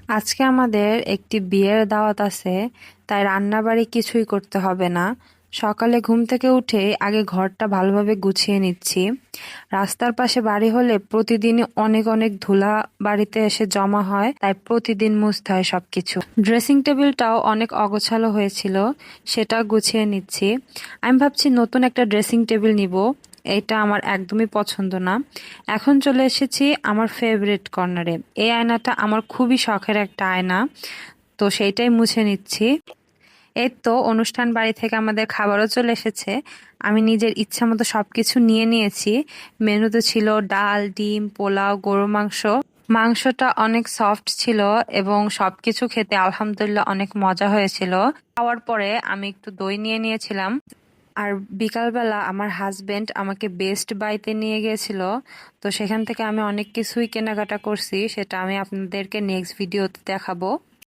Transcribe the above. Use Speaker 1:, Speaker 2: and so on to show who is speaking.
Speaker 1: আজকে আমাদের একটি বিয়ের দাওয়াত আছে, তাই রান্নাবাড়ি কিছুই করতে হবে না। সকালে ঘুম থেকে উঠে আগে ঘরটা ভালোভাবে গুছিয়ে নিচ্ছি। রাস্তার পাশে বাড়ি হলে প্রতিদিনই অনেক অনেক ধুলা বাড়িতে এসে জমা হয়, তাই প্রতিদিন মুছতে হয় সবকিছু। ড্রেসিং টেবিলটাও অনেক অগোছালো হয়েছিল, সেটা গুছিয়ে নিচ্ছি। আমি ভাবছি নতুন একটা ড্রেসিং টেবিল নিব। এটা আমার একদমই পছন্দ না। এখন চলে এসেছি আমার ফেভারিট কর্নারে। এই আয়নাটা আমার খুবই শখের একটা আয়না, তো সেইটাই মুছে নিচ্ছি। এই তো অনুষ্ঠান বাড়ি থেকে আমাদের খাবারও চলে এসেছে। আমি নিজের ইচ্ছা মতো সবকিছু নিয়ে নিয়েছি। মেনুতে ছিল ডাল, ডিম, পোলাও, গরুর মাংস। মাংসটা অনেক সফট ছিল এবং সবকিছু খেতে আলহামদুলিল্লাহ অনেক মজা হয়েছিল। খাওয়ার পরে আমি একটু দই নিয়ে নিয়েছিলাম। আর বিকালবেলা আমার হাজবেন্ড আমাকে বেস্ট বাইতে নিয়ে গিয়েছিল, তো সেখান থেকে আমি অনেক কিছুই কেনাকাটা করছি, সেটা আমি আপনাদেরকে নেক্সট ভিডিওতে দেখাবো।